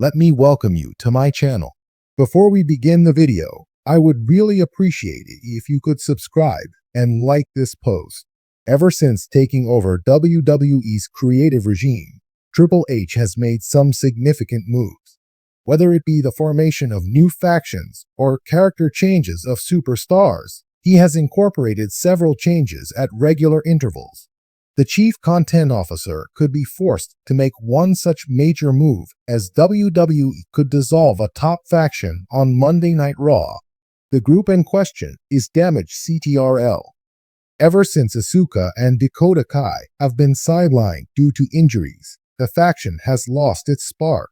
let me welcome you to my channel. Before we begin the video, I would really appreciate it if you could subscribe and like this post. Ever since taking over WWE's creative regime, Triple H has made some significant moves. Whether it be the formation of new factions or character changes of superstars, he has incorporated several changes at regular intervals. The chief content officer could be forced to make one such major move as WWE could dissolve a top faction on Monday Night Raw. The group in question is Damage CTRL. Ever since Asuka and Dakota Kai have been sidelined due to injuries, the faction has lost its spark.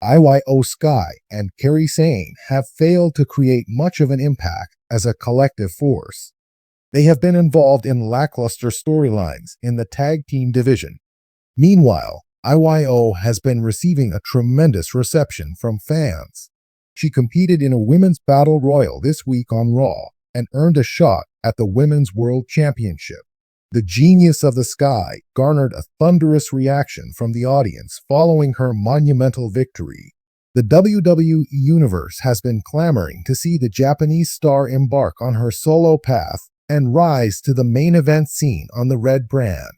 IYO Sky and Kairi Sane have failed to create much of an impact as a collective force. They have been involved in lackluster storylines in the tag team division. Meanwhile, IYO has been receiving a tremendous reception from fans. She competed in a women's battle royal this week on Raw and earned a shot at the Women's World Championship. The Genius of the Sky garnered a thunderous reaction from the audience following her monumental victory. The WWE Universe has been clamoring to see the Japanese star embark on her solo path and rise to the main event scene on the red brand.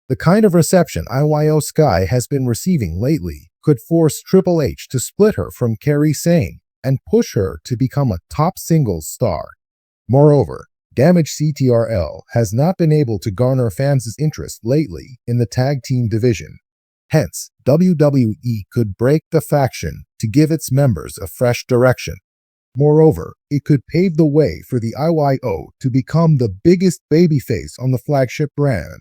The kind of reception IYO Sky has been receiving lately could force Triple H to split her from Kairi Sane and push her to become a top singles star. Moreover, Damage CTRL has not been able to garner fans' interest lately in the tag team division. Hence, WWE could break the faction to give its members a fresh direction. Moreover, it could pave the way for the IYO to become the biggest babyface on the flagship brand.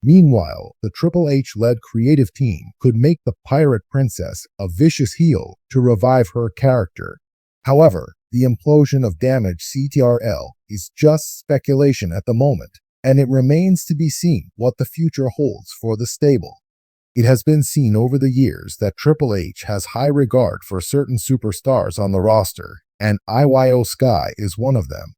Meanwhile, the Triple H-led creative team could make the Pirate Princess a vicious heel to revive her character. However, the implosion of Damage CTRL is just speculation at the moment, and it remains to be seen what the future holds for the stable. It has been seen over the years that Triple H has high regard for certain superstars on the roster, and IYO Sky is one of them.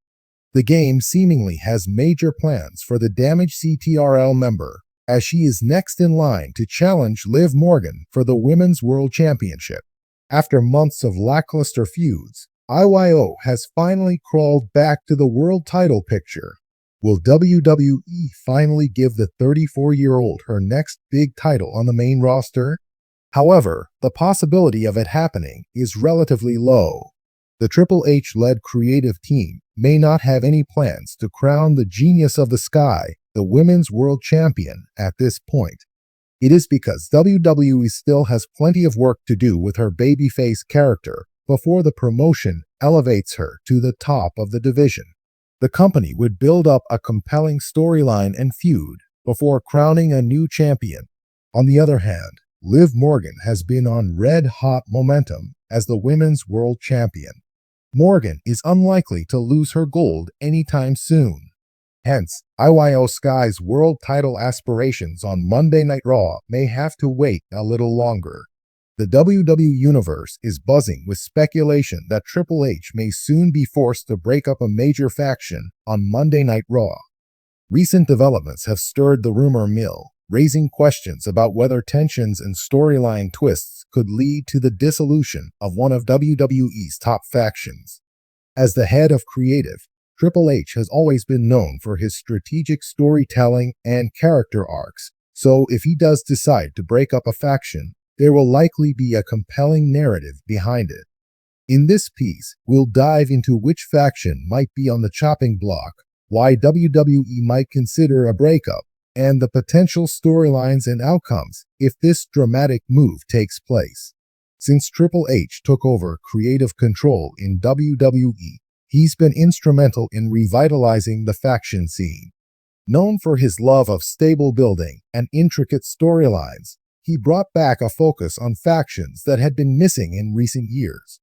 The game seemingly has major plans for the Damage CTRL member, as she is next in line to challenge Liv Morgan for the Women's World Championship. After months of lackluster feuds, IYO has finally crawled back to the world title picture. Will WWE finally give the 34-year-old her next big title on the main roster? However, the possibility of it happening is relatively low. The Triple H-led creative team may not have any plans to crown the Genius of the Sky the Women's World Champion at this point. It is because WWE still has plenty of work to do with her babyface character before the promotion elevates her to the top of the division. The company would build up a compelling storyline and feud before crowning a new champion. On the other hand, Liv Morgan has been on red-hot momentum as the Women's World Champion. Morgan is unlikely to lose her gold anytime soon. Hence, IYO Sky's world title aspirations on Monday Night Raw may have to wait a little longer. The WWE Universe is buzzing with speculation that Triple H may soon be forced to break up a major faction on Monday Night Raw. Recent developments have stirred the rumor mill, raising questions about whether tensions and storyline twists could lead to the dissolution of one of WWE's top factions. As the head of creative, Triple H has always been known for his strategic storytelling and character arcs, so if he does decide to break up a faction, there will likely be a compelling narrative behind it. In this piece, we'll dive into which faction might be on the chopping block, why WWE might consider a breakup, and the potential storylines and outcomes if this dramatic move takes place. Since Triple H took over creative control in WWE, he's been instrumental in revitalizing the faction scene. Known for his love of stable building and intricate storylines, he brought back a focus on factions that had been missing in recent years.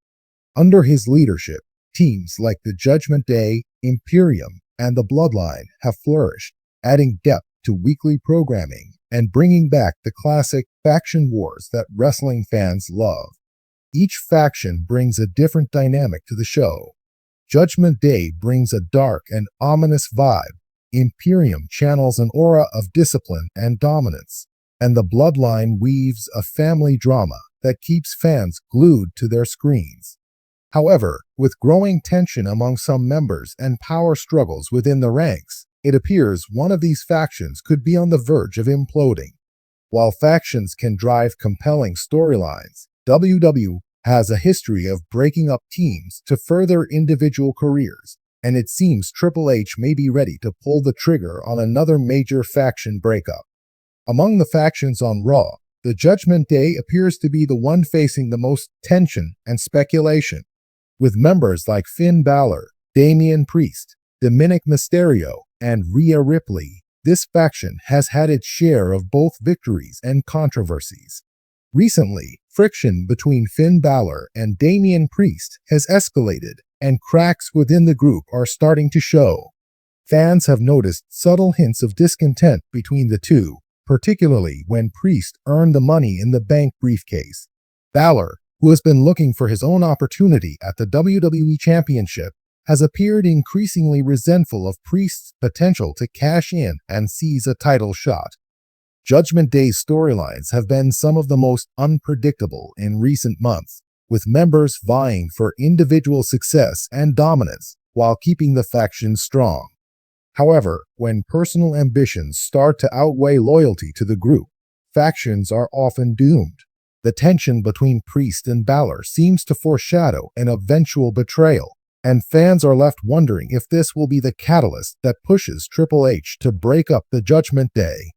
Under his leadership, teams like the Judgment Day, Imperium, and the Bloodline have flourished, adding depth to weekly programming and bringing back the classic faction wars that wrestling fans love. Each faction brings a different dynamic to the show. Judgment Day brings a dark and ominous vibe. Imperium channels an aura of discipline and dominance, and the Bloodline weaves a family drama that keeps fans glued to their screens. However, with growing tension among some members and power struggles within the ranks, it appears one of these factions could be on the verge of imploding. While factions can drive compelling storylines, WWE has a history of breaking up teams to further individual careers, and it seems Triple H may be ready to pull the trigger on another major faction breakup. Among the factions on Raw, the Judgment Day appears to be the one facing the most tension and speculation. With members like Finn Balor, Damian Priest, Dominic Mysterio, and Rhea Ripley, this faction has had its share of both victories and controversies. Recently, friction between Finn Balor and Damian Priest has escalated, and cracks within the group are starting to show. Fans have noticed subtle hints of discontent between the two, particularly when Priest earned the Money in the Bank briefcase. Balor, who has been looking for his own opportunity at the WWE Championship, has appeared increasingly resentful of Priest's potential to cash in and seize a title shot. Judgment Day's storylines have been some of the most unpredictable in recent months, with members vying for individual success and dominance while keeping the faction strong. However, when personal ambitions start to outweigh loyalty to the group, factions are often doomed. The tension between Priest and Balor seems to foreshadow an eventual betrayal, and fans are left wondering if this will be the catalyst that pushes Triple H to break up the Judgment Day.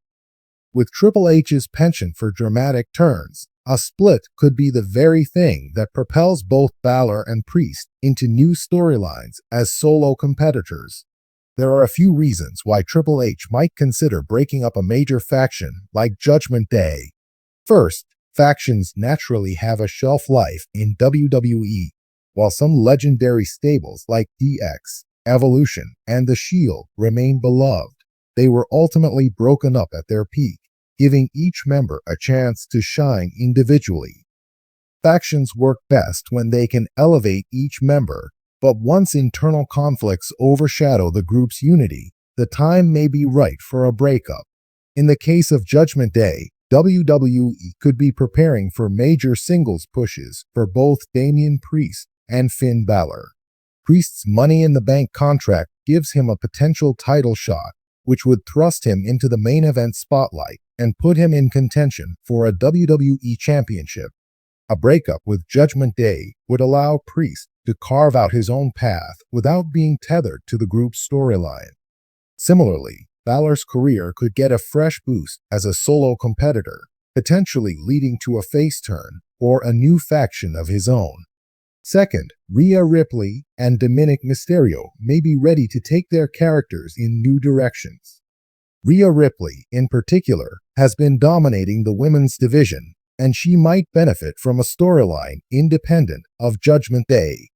With Triple H's penchant for dramatic turns, a split could be the very thing that propels both Balor and Priest into new storylines as solo competitors. There are a few reasons why Triple H might consider breaking up a major faction like Judgment Day. First, factions naturally have a shelf life in WWE. While some legendary stables like DX, Evolution, and The Shield remain beloved, they were ultimately broken up at their peak, giving each member a chance to shine individually. Factions work best when they can elevate each member, but once internal conflicts overshadow the group's unity, the time may be right for a breakup. In the case of Judgment Day, WWE could be preparing for major singles pushes for both Damian Priest and Finn Balor. Priest's Money in the Bank contract gives him a potential title shot, which would thrust him into the main event spotlight and put him in contention for a WWE Championship. A breakup with Judgment Day would allow Priest to carve out his own path without being tethered to the group's storyline. Similarly, Balor's career could get a fresh boost as a solo competitor, potentially leading to a face turn or a new faction of his own. Second, Rhea Ripley and Dominic Mysterio may be ready to take their characters in new directions. Rhea Ripley, in particular, has been dominating the women's division, and she might benefit from a storyline independent of Judgment Day.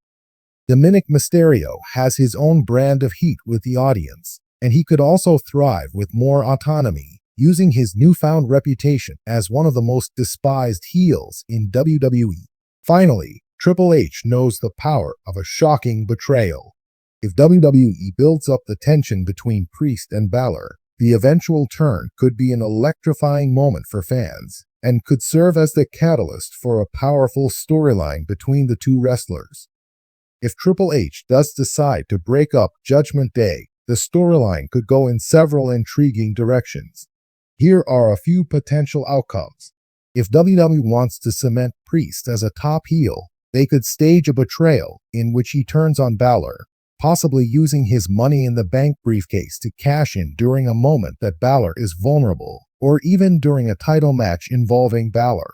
Dominic Mysterio has his own brand of heat with the audience, and he could also thrive with more autonomy, using his newfound reputation as one of the most despised heels in WWE. Finally, Triple H knows the power of a shocking betrayal. If WWE builds up the tension between Priest and Balor, the eventual turn could be an electrifying moment for fans, and could serve as the catalyst for a powerful storyline between the two wrestlers. If Triple H does decide to break up Judgment Day, the storyline could go in several intriguing directions. Here are a few potential outcomes. If WWE wants to cement Priest as a top heel, they could stage a betrayal in which he turns on Balor, possibly using his Money in the Bank briefcase to cash in during a moment that Balor is vulnerable, or even during a title match involving Balor.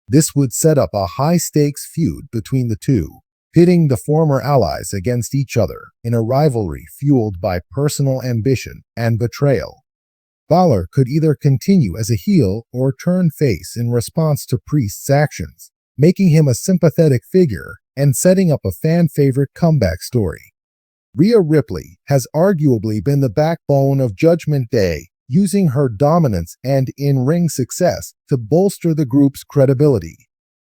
This would set up a high-stakes feud between the two, pitting the former allies against each other in a rivalry fueled by personal ambition and betrayal. Balor could either continue as a heel or turn face in response to Priest's actions, making him a sympathetic figure and setting up a fan-favorite comeback story. Rhea Ripley has arguably been the backbone of Judgment Day, using her dominance and in-ring success to bolster the group's credibility.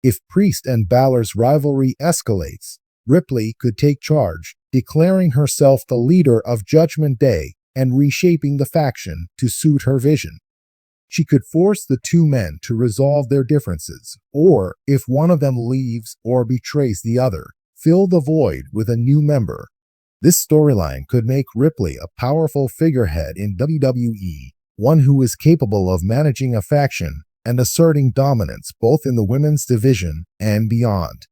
If Priest and Balor's rivalry escalates, Ripley could take charge, declaring herself the leader of Judgment Day and reshaping the faction to suit her vision. She could force the two men to resolve their differences, or if one of them leaves or betrays the other, fill the void with a new member. This storyline could make Ripley a powerful figurehead in WWE, one who is capable of managing a faction and asserting dominance both in the women's division and beyond.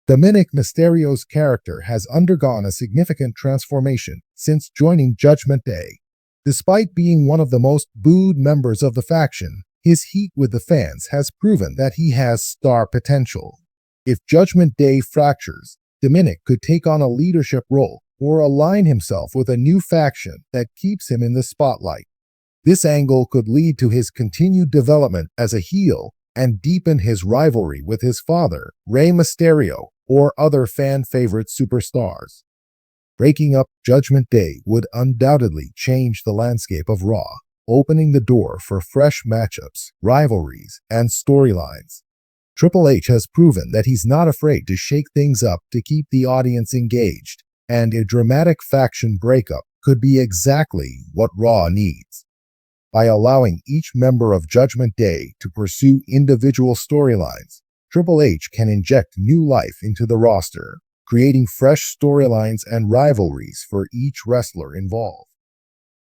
Dominic Mysterio's character has undergone a significant transformation since joining Judgment Day. Despite being one of the most booed members of the faction, his heat with the fans has proven that he has star potential. If Judgment Day fractures, Dominic could take on a leadership role or align himself with a new faction that keeps him in the spotlight. This angle could lead to his continued development as a heel and deepen his rivalry with his father, Rey Mysterio, or other fan-favorite superstars. Breaking up Judgment Day would undoubtedly change the landscape of Raw, opening the door for fresh matchups, rivalries, and storylines. Triple H has proven that he's not afraid to shake things up to keep the audience engaged, and a dramatic faction breakup could be exactly what Raw needs. By allowing each member of Judgment Day to pursue individual storylines, Triple H can inject new life into the roster, creating fresh storylines and rivalries for each wrestler involved.